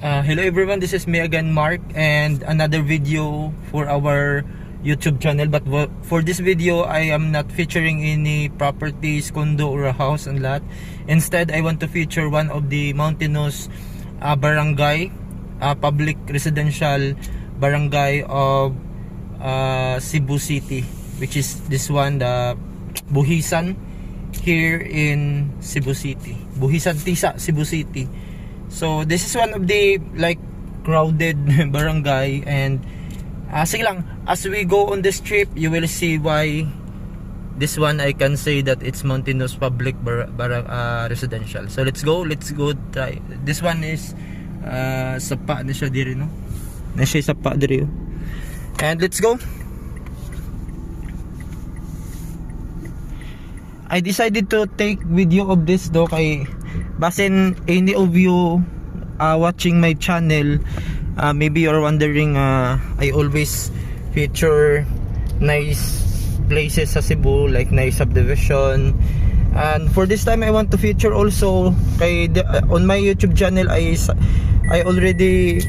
Hello everyone, this is me again, Mark, and another video for our YouTube channel. But for this video, I am not featuring any properties, condo or a house and lot. Instead, I want to feature one of the mountainous barangay, public residential barangay of Cebu City, which is this one, the Buhisan, here in Cebu City. Buhisan Tisa, Cebu City. So this is one of the like crowded barangay, and sige lang, as we go on this trip you will see why this one I can say that it's mountainous public residential. So let's go try. This one is sapa na siya diri, no? Na siya sapa diri. And let's go. I decided to take video of this though kay basin any of you watching my channel, maybe you're wondering, I always feature nice places sa Cebu, like nice subdivision. And for this time I want to feature also kay on my YouTube channel I already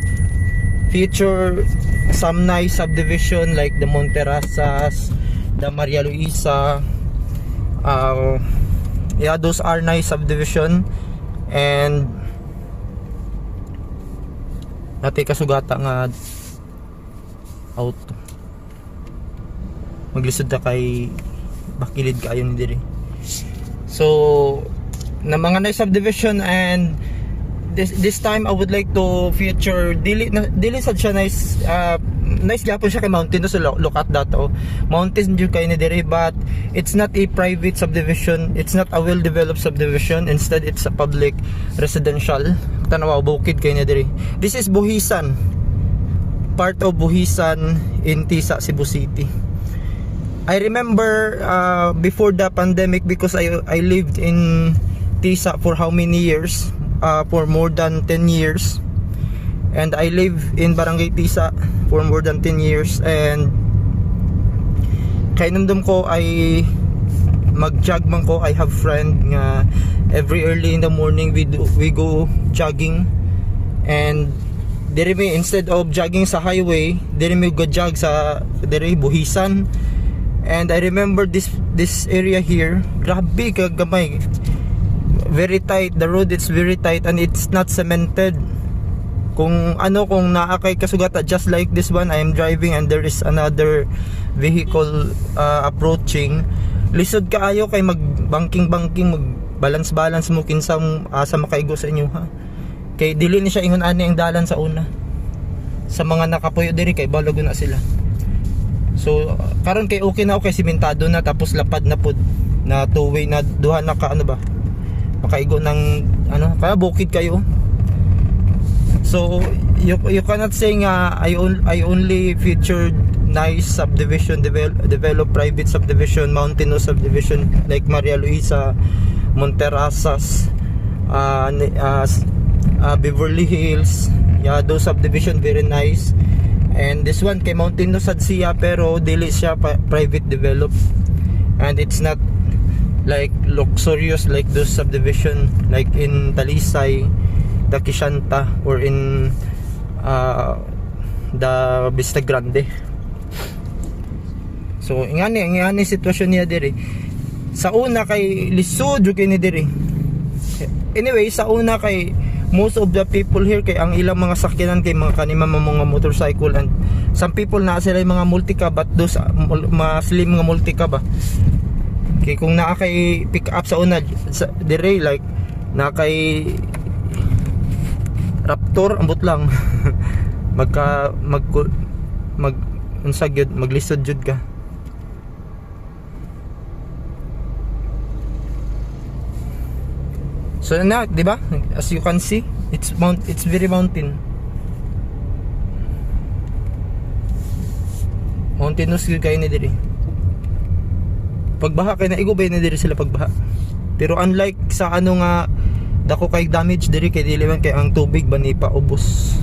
feature some nice subdivision like the Monterasas, the Maria Luisa. Yeah, those are nice subdivision. And natay kasugata nga auto maglisod na kay bakilid kaayo ni diri. So na mga nice subdivision, and this time I would like to feature dili sad siya nice, nice gyapon siya kay mountain to. So look at that, mountain jud kay ni diri, but it's not a private subdivision, it's not a well developed subdivision, instead it's a public residential. Tanawa bukid kay ni diri. This is Buhisan, part of Buhisan in Tisa, Cebu City. I remember before the pandemic, because I lived in Tisa for how many years, for more than 10 years, and I live in Barangay Tisa for more than 10 years. And kay namdum ko ay mag-jog man ko. I have friend nga every early in the morning we go jogging, and diri mi, instead of jogging sa highway, diri mi go jog sa diri Buhisan. And I remember this area here, grabe ka gamay, very tight, the road is very tight, and it's not cemented. Kung naa kay kasugata, just like this one I am driving and there is another vehicle approaching, lisod kaayo kay mag-banking, mag-balance mo kinsang sa makaigo sa inyo, ha. Kay dili ni siya ingon ani ang dalan sa una. Sa mga nakapuyo diri kay balago na sila. So karon kay okay na, okay, simentado na, tapos lapad na pud na two-way na, duha na ka makaigo ng kaya bukid kayo. So you cannot say nga I only featured nice subdivision, develop private subdivision, mountainous subdivision like Maria Luisa, Monterasas, Beverly Hills. Yeah, those subdivision very nice. And this one kay mountainous sad siya, pero dili siya private develop, and it's not like luxurious like those subdivision like in Talisay, the Kishanta, or in the Vista Grande. So ingani sitwasyon niya diri. Sa una kay lisod jud kay ni diri. Anyway, sa una kay most of the people here kay ang ilang mga sakyanan kay mga kanima mga motorcycle, and some people na sila mga multi-cab, but those mga slim mga multi-cab kay kung naa kay pick up sa una dire, like na kay Raptor, ambot lang unsag yun, maglisod jud ka. So na, di ba? As you can see, it's very mountainous gyud kay ni diri. Pagbaha kay naigo bay na diri sila pagbaha. Pero unlike sa nga dako kay damage diri, kay dili man kay ang tubig ba ni paubos.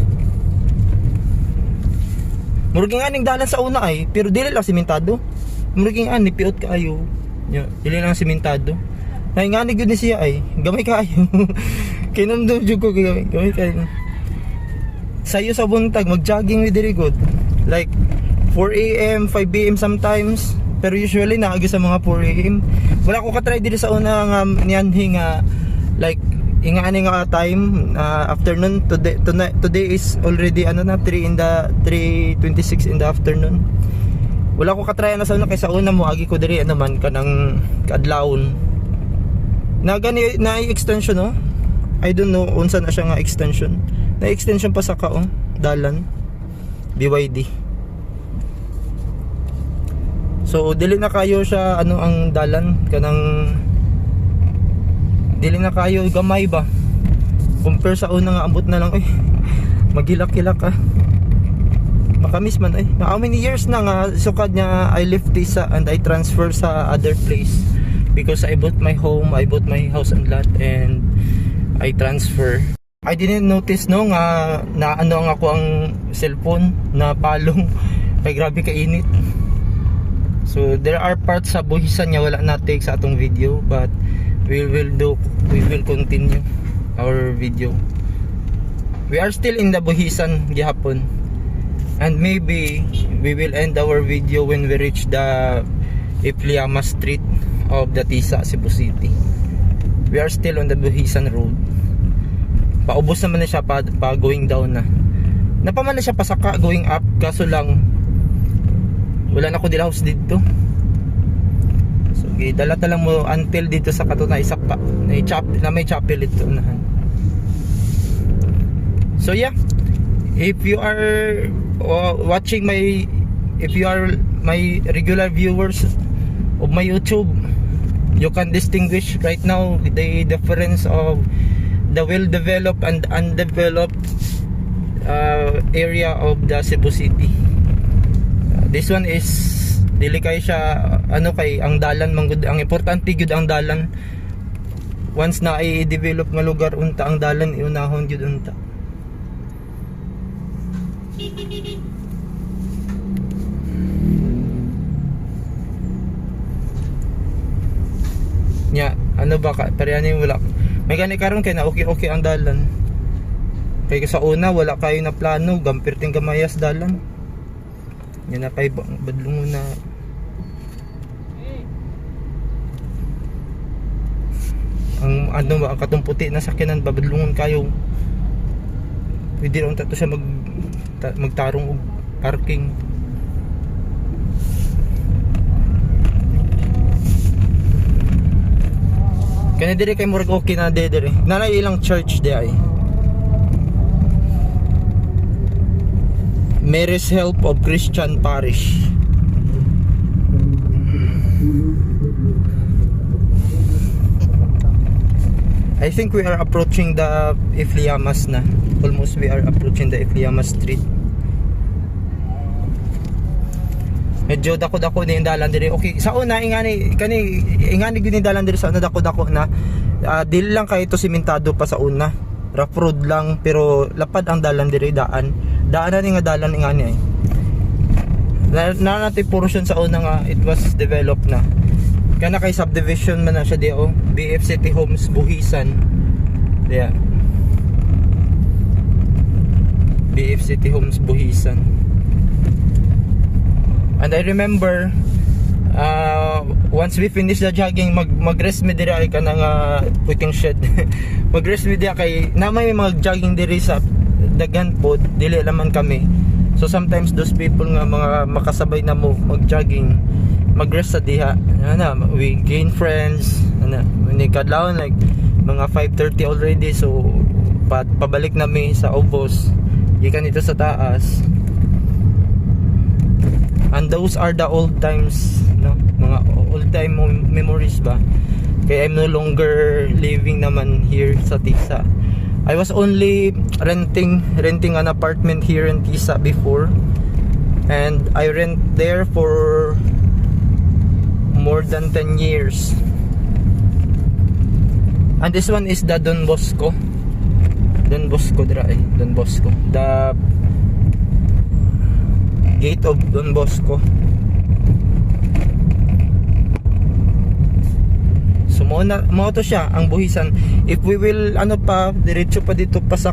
Murag nga ning dalan sa una ay, pero dili lang simentado. Murag nga ni piot kaayo. Dili lang simentado. Ay nga ni gud ni siya ay gamay kaayo. Kinamdam jud ko gamay kaayo. sayo sa buntag mag-jogging with diri good. Like 4 AM, 5 AM sometimes. Pero usually naagi sa mga 4 AM. Wala ko ka-try diri sa una nga niyanhi nga like ingani nga time afternoon. Today is already 3:26 in the afternoon. Wala ko ka-try na sa una kay sa una mo agi ko diri man kanang kadlawon. Na extension no? I don't know unsa na siya nga extension. Na extension pa sa kao dalan BYD. So dili na kayo siya ang dalan kanang dili na kayo gamay ba compare sa una nga ambot na lang magilak-kilak ka makamis man how many years na nga sukad niya I left Tisa and I transfer sa other place because I bought my home, I bought my house and lot and I transfer. I didn't notice no nga na ako ang cellphone na palong kay grabe ka init. So there are parts sa buhisan niya wala na take sa atong video but we will continue our video. We are still in the buhisan gihapon and maybe we will end our video when we reach the Ifliama Street of the Tisa, Cebu City. We are still on the Buhisan Road. Paubos naman na siya pa going down na. Napaman na siya pasaka going up kaso lang wala na ko dilaws dito. So dala lang mo until dito sa katuna isa pa na may chapel ito na. So yeah, if you are watching if you are my regular viewers of my YouTube, you can distinguish right now the difference of the well-developed and undeveloped area of the Cebu City. This one is dili kay siya kay ang dalan manggod ang importante gyud ang dalan. Once na i-develop nga lugar unta ang dalan iunahon gyud unta. Nya ba ka parehan wala may gani karon kay na okay ang dalan kay sa una wala kayo na plano gampirting gamayas dalan yan na kay badlungon na ang ang katumputi na sakyanan babadlungon kayo pwede ron tato siya magtarong og parking. Kani dire kay murag okay na dire. Nanay ilang church di ay. Mary's Help of Christian Parish. I think we are approaching the Ifliamas na. Almost we are approaching the Ifliama Street. Medyo dako-dako na yung dalan dire. Okay, sa una ingani gini dalan dire sa una dako-dako na dili lang kay ito simentado pa sa una. Rough road lang pero lapad ang dalan dire daanan ni nga dalan ingani ay. Na natin portion sa una nga it was developed na. Kana kay subdivision man na siya diyo BF City Homes Buhisan. Diya. BF City Homes Buhisan. And I remember once we finish the jogging mag-rest mi diri ay kanang puting shed. Mag-rest mi diri kay na may mag-jogging diri sa daghan pod dili laman kami. So sometimes those people nga mga makasabay na mo mag-jogging mag-rest sa diha. We gain friends. When they kadlawon like mga 5:30 already so pabalik nami sa Obos. Gikan ito sa taas. And those are the old times, no? Mga old time memories ba? Kaya I'm no longer living naman here sa Tisa. I was only renting an apartment here in Tisa before. And I rent there for more than 10 years. And this one is the Don Bosco. Don Bosco Don Bosco. The Gate of Don Bosco. So So mo to siya ang buhisan. If we will ano pa diretso pa dito pa sa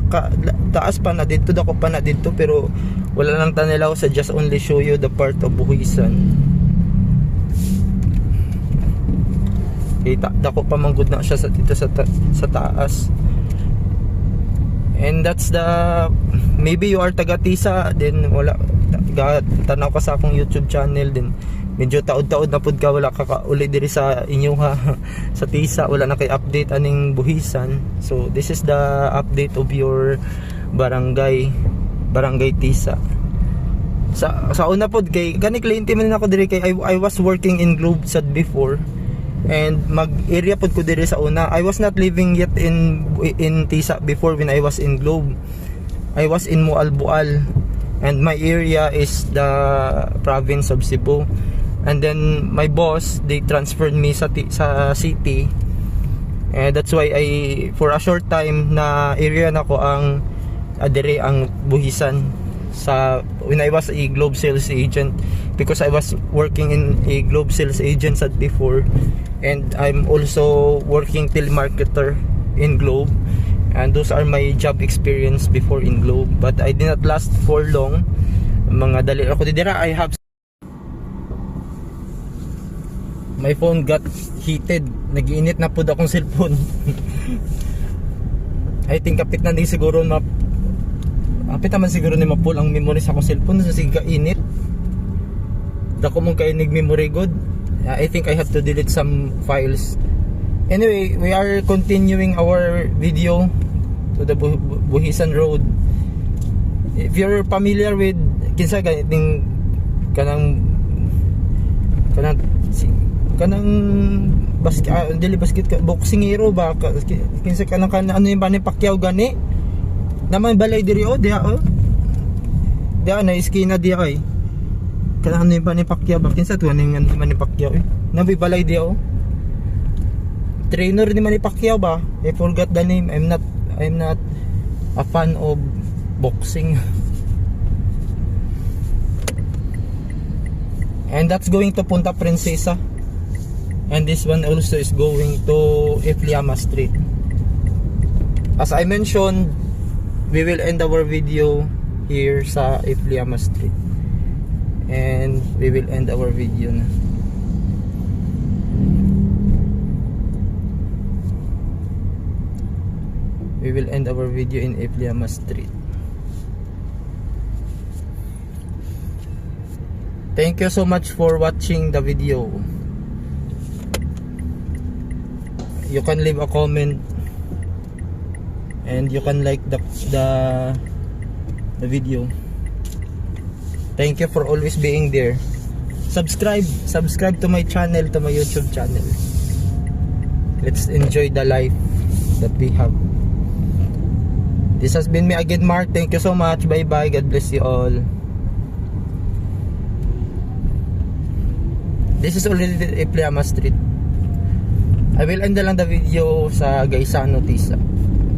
taas pa na dito dako pa na dito, pero wala lang tanilaw sa just only show you the part of buhisan. Kita dako pa manggod na siya sa dito sa taas. And that's the, maybe you are taga Tisa, then wala tanaw ka sa akong YouTube channel, then medyo taod-taod na pud ka, wala ka uli diri sa inyo ha sa Tisa, wala na kay update aning buhisan. So this is the update of your barangay Tisa. Sa una pod kay gani kliyente man ako diri kay I was working in Globe Sad before, and mag-area pod ko diri sa una. I was not living yet in Tisa before when I was in Globe. I was in Mualbual, and my area is the province of Cebu. And then my boss, they transferred me sa city, and that's why I for a short time na area na ko ang diri ang buhisan sa when I was a Globe sales agent, because I was working in a Globe sales agent at before, and I'm also working telemarketer in Globe, and those are my job experience before in Globe, but I did not last for long. Mga dali ako dira. I have my phone got heated, nag-iinit na po akong cellphone. I think kapit na din siguro kapit naman siguro ni ma-pull ang memory sa akong cellphone sa siga init. Dako mong kay nag-memory good. I think I have to delete some files. Anyway, we are continuing our video to the Buhisan Road. If you're familiar with kinsa ganiting kanang basket boxing hero ba kinsa kanang ano yung Manny Pacquiao gani naman balay diri dia na iskina dia kay kanang ano yung Manny Pacquiao ba kinsa tuwa ning Manny Pacquiao nabi balay dia trainer ni Manny Pacquiao ba, I forgot the name. I'm not a fan of boxing. And that's going to Punta Princesa, and this one also is going to Ifliama Street. As I mentioned, we will end our video here sa Ifliama Street, and we will end our video na. We will end our video in Ifliama Street. Thank you so much for watching the video. You can leave a comment, and you can like the video. Thank you for always being there. Subscribe to my channel, to my YouTube channel. Let's enjoy the life that we have. This has been me again, Mark. Thank you so much. Bye bye. God bless you all. This is already Ifliama Street. I will end na lang the video sa Gaisano Tisa,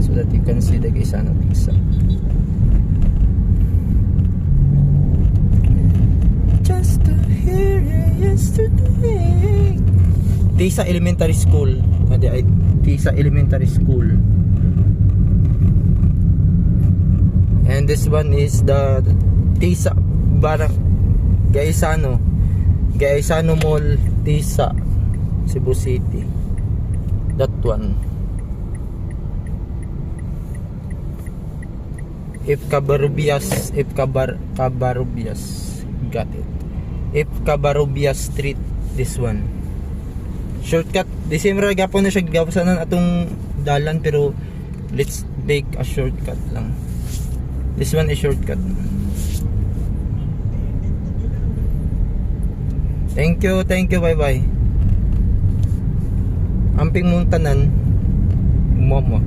so that you can see the Gaisano Tisa. Just to hear you yesterday. Tisa Elementary School. Tisa Elementary School. And this one is the Tisa Gaisano Mall, Tisa, Cebu City. That one. Cabarrubias, got it. Cabarrubias Street, this one. Shortcut. Di siyempre gapon na siya gapasanan atong dalan, pero let's make a shortcut lang. This one is shortcut. Thank you, bye bye. Amping mong tanan, momo.